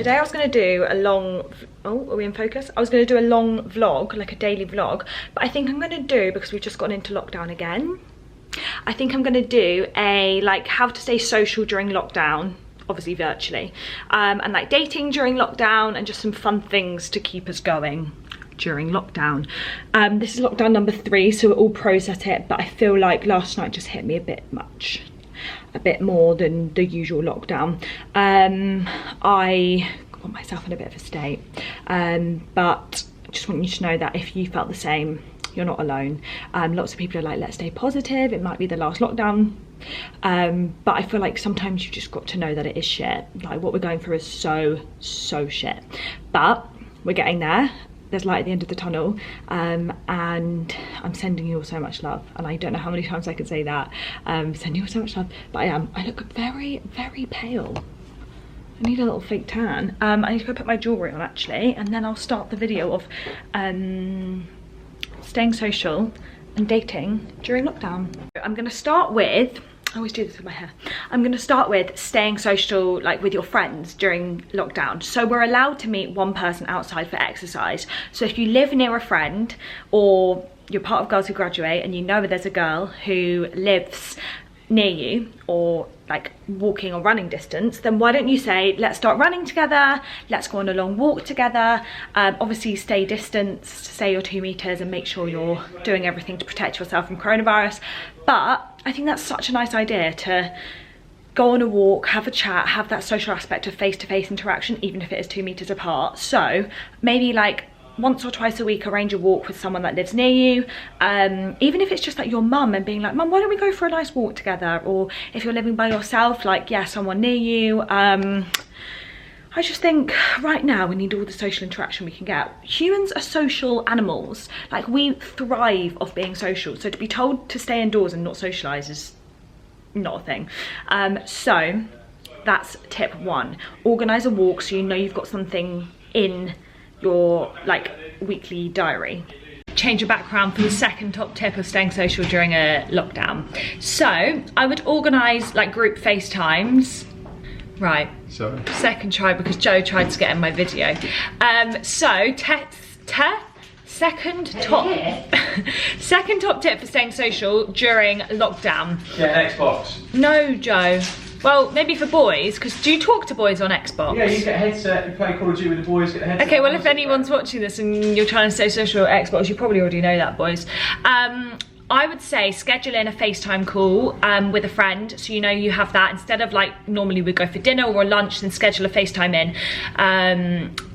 today I was going to do a long, oh, are we in focus? I was going to do a long vlog, like a daily vlog, but I think I'm going to do, because we've just gotten into lockdown again, I think I'm going to do a, like, how to stay social during lockdown, obviously virtually, and like dating during lockdown, and just some fun things to keep us going during lockdown. This is lockdown number 3, so we're all pros at it, but I feel like last night just hit me a bit much, a bit more than the usual lockdown. I got myself in a bit of a state, but I just want you to know that if you felt the same, you're not alone. Lots of people are like, let's stay positive, it might be the last lockdown, but I feel like sometimes you just got to know that it is shit. Like, what we're going through is so shit, but we're getting there. There's light at the end of the tunnel, and I'm sending you all so much love, and I don't know how many times I can say that. Sending you all so much love, but I look very pale. I need a little fake tan. I need to go put my jewellery on actually, and then I'll start the video of staying social and dating during lockdown. I'm gonna start with, I always do this with my hair. I'm gonna start with staying social, like with your friends during lockdown. So we're allowed to meet one person outside for exercise. So if you live near a friend, or you're part of Girls Who Graduate and you know there's a girl who lives near you, or like walking or running distance, then why don't you say, let's start running together, let's go on a long walk together. Obviously stay distanced, say your 2 meters, and make sure you're doing everything to protect yourself from coronavirus. But I think that's such a nice idea, to go on a walk, have a chat, have that social aspect of face-to-face interaction, even if it is 2 meters apart. So maybe like once or twice a week, arrange a walk with someone that lives near you, even if it's just like your mum, and being like, mum, why don't we go for a nice walk together? Or if you're living by yourself, like, yeah, someone near you. I just think right now we need all the social interaction we can get. Humans are social animals. Like, we thrive off being social. So to be told to stay indoors and not socialise is not a thing. So that's tip 1. Organise a walk so you know you've got something in your like weekly diary. Change your background for the second top tip of staying social during a lockdown. So I would organise like group FaceTimes. Right, sorry, second try, because Joe tried to get in my video. So second top tip for staying social during lockdown. Get an Xbox. No, Joe. Well, maybe for boys, because do you talk to boys on Xbox? Yeah, you get a headset, you play Call of Duty with the boys, get a headset. Okay, well, if anyone's watching this and you're trying to stay social at Xbox, you probably already know that, boys. I would say schedule in a FaceTime call with a friend, so you know you have that, instead of like normally we go for dinner or lunch, then schedule a FaceTime in,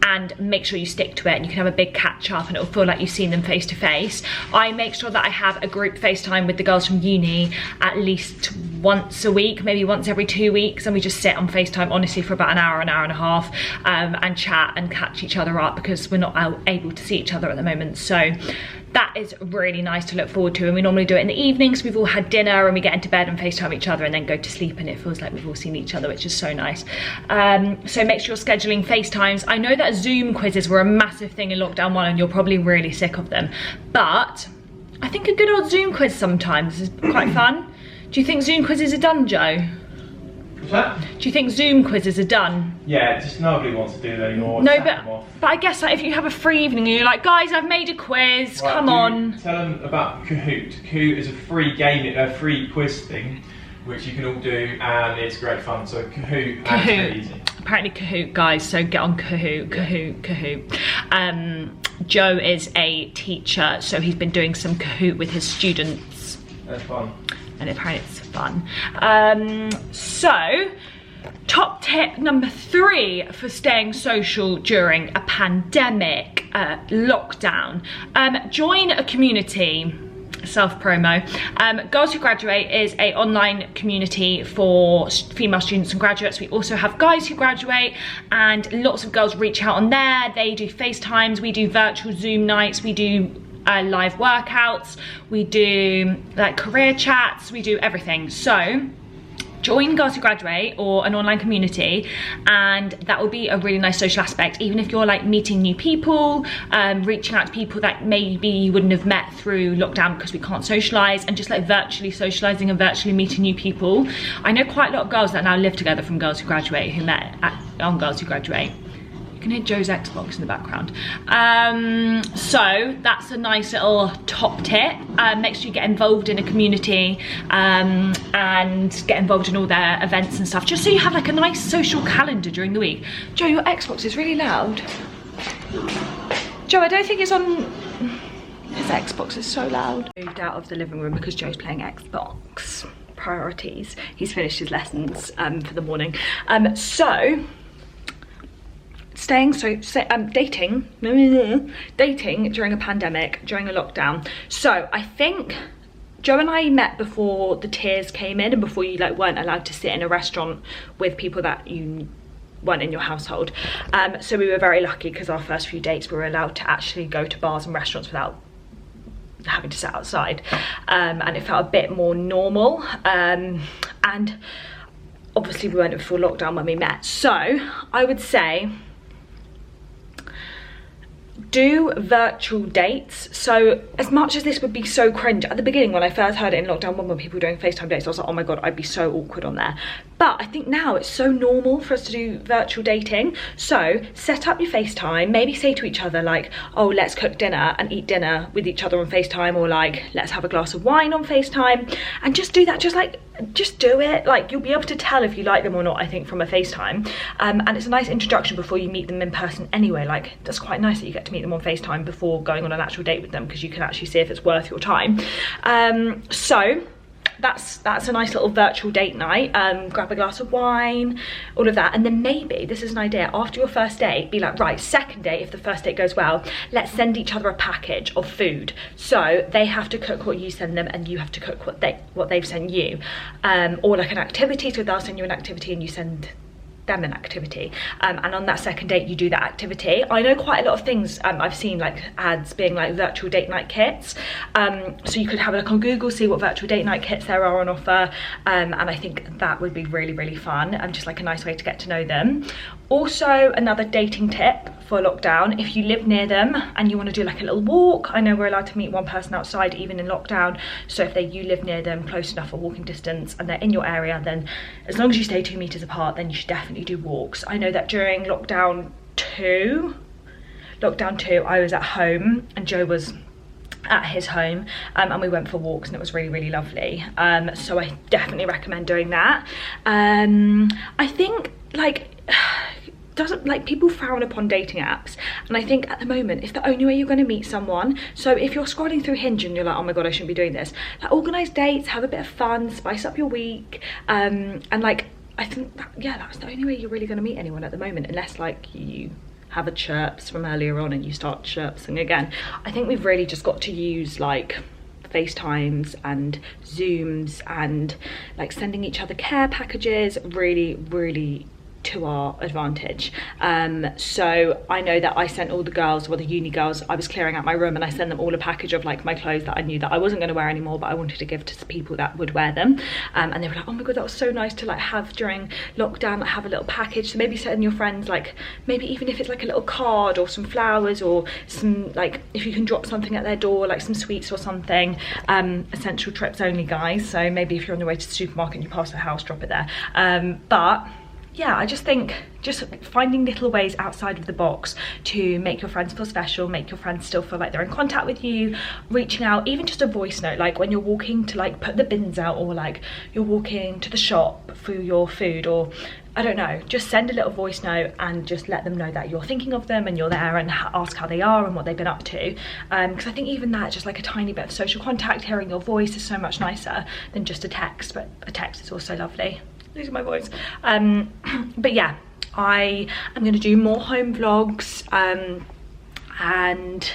and make sure you stick to it, and you can have a big catch up and it'll feel like you've seen them face to face. I make sure that I have a group FaceTime with the girls from uni at least once a week, maybe once every 2 weeks, and we just sit on FaceTime honestly for about an hour and a half, and chat and catch each other up, because we're not able to see each other at the moment. So that is really nice to look forward to, and we normally do it in the evenings. We've all had dinner and we get into bed and FaceTime each other and then go to sleep, and it feels like we've all seen each other, which is so nice. So make sure you're scheduling FaceTimes. I know that Zoom quizzes were a massive thing in lockdown 1 and you're probably really sick of them, but I think a good old Zoom quiz sometimes is quite fun. Do you think Zoom quizzes are done, Joe? What's that? Do you think Zoom quizzes are done? Yeah, just nobody wants to do that anymore. No, but I guess like if you have a free evening and you're like, guys, I've made a quiz, right, come on. Tell them about Kahoot. Kahoot is a free game, a free quiz thing, which you can all do, and it's great fun. So Kahoot. And it's really easy. Apparently Kahoot, guys, so get on Kahoot, Kahoot. Joe is a teacher, so he's been doing some Kahoot with his students. That's fun. And apparently it's fun. So, top tip number 3 for staying social during a pandemic, lockdown. Join a community. Self-promo. Girls Who Graduate is an online community for female students and graduates. We also have Guys Who Graduate, and lots of girls reach out on there. They do FaceTimes, we do virtual Zoom nights, we do live workouts, we do like career chats, we do everything. So join Girls Who Graduate or an online community, and that will be a really nice social aspect, even if you're like meeting new people, reaching out to people that maybe you wouldn't have met through lockdown because we can't socialise, and just like virtually socialising and virtually meeting new people. I know quite a lot of girls that now live together from Girls Who Graduate who met on Girls Who Graduate. You can hear Joe's Xbox in the background. So that's a nice little top tip. Make sure you get involved in a community and get involved in all their events and stuff, just so you have like a nice social calendar during the week. Joe, your Xbox is really loud. Joe, I don't think it's on. His Xbox is so loud. Moved out of the living room because Joe's playing Xbox. Priorities. He's finished his lessons for the morning. So dating during a pandemic, during a lockdown. So I think Joe and I met before the tiers came in and before you like weren't allowed to sit in a restaurant with people that you weren't in your household. So we were very lucky because our first few dates we were allowed to actually go to bars and restaurants without having to sit outside, and it felt a bit more normal, and obviously we weren't in full lockdown when we met. So I would say do virtual dates. So as much as this would be so cringe at the beginning when I first heard it in lockdown 1 when people were doing FaceTime dates, I was like, oh my god, I'd be so awkward on there. But I think now it's so normal for us to do virtual dating. So set up your FaceTime, maybe say to each other like, oh, let's cook dinner and eat dinner with each other on FaceTime, or like, let's have a glass of wine on FaceTime, and just do that. Just do it. Like, you'll be able to tell if you like them or not, I think, from a FaceTime. And it's a nice introduction before you meet them in person anyway. Like, that's quite nice that you get to meet them on FaceTime before going on an actual date with them, because you can actually see if it's worth your time. So that's a nice little virtual date night. Grab a glass of wine, all of that, and then maybe, this is an idea, after your first date, be like, right, second date, if the first date goes well, let's send each other a package of food. So they have to cook what you send them and you have to cook what they've sent you, or like an activity, so they'll send you an activity and you send them an activity, and on that second date you do that activity. I know quite a lot of things, I've seen like ads being like virtual date night kits, so you could have a look on Google, see what virtual date night kits there are on offer, and I think that would be really fun and just like a nice way to get to know them. Also, another dating tip for lockdown, if you live near them and you want to do like a little walk, I know we're allowed to meet one person outside even in lockdown, so if you live near them, close enough for walking distance, and they're in your area, then as long as you stay 2 meters apart, then you should definitely do walks. I know that during lockdown 2 I was at home and Joe was at his home, and we went for walks and it was really lovely. So I definitely recommend doing that. I think like people frown upon dating apps, and I think at the moment it's the only way you're going to meet someone. So if you're scrolling through Hinge and you're like, oh my god, I shouldn't be doing this, like, organise dates, have a bit of fun, spice up your week, and like I think that, yeah, that's the only way you're really going to meet anyone at the moment, unless like you have a chirps from earlier on and you start chirpsing again. I think we've really just got to use like FaceTimes and Zooms and like sending each other care packages really to our advantage. So I know that I sent all the girls, well, the uni girls, I was clearing out my room and I sent them all a package of like my clothes that I knew that I wasn't going to wear anymore, but I wanted to give to people that would wear them, and they were like, oh my god, that was so nice to like have during lockdown, like have a little package. So maybe send your friends, like maybe even if it's like a little card or some flowers or some, like if you can drop something at their door, like some sweets or something. Essential trips only, guys, so maybe if you're on your way to the supermarket and you pass the house, drop it there. But yeah, I just think just finding little ways outside of the box to make your friends feel special, make your friends still feel like they're in contact with you, reaching out, even just a voice note, like when you're walking to like put the bins out, or like you're walking to the shop for your food, or I don't know, just send a little voice note and just let them know that you're thinking of them and you're there, and ask how they are and what they've been up to, because I think even that, just like a tiny bit of social contact, hearing your voice is so much nicer than just a text, but a text is also lovely. Losing my voice. But yeah, I am going to do more home vlogs, and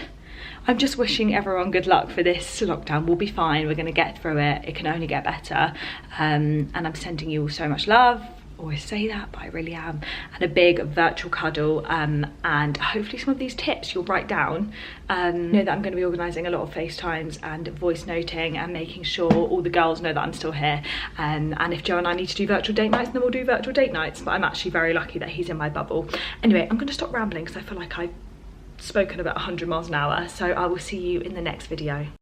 I'm just wishing everyone good luck for this lockdown. We'll be fine, we're going to get through it, it can only get better, and I'm sending you all so much love. Always say that, but I really am, and a big virtual cuddle, and hopefully some of these tips you'll write down. Know that I'm going to be organising a lot of FaceTimes and voice noting and making sure all the girls know that I'm still here, and if Joe and I need to do virtual date nights, then we'll do virtual date nights, but I'm actually very lucky that he's in my bubble. Anyway, I'm going to stop rambling because I feel like I've spoken about 100 miles an hour, so I will see you in the next video.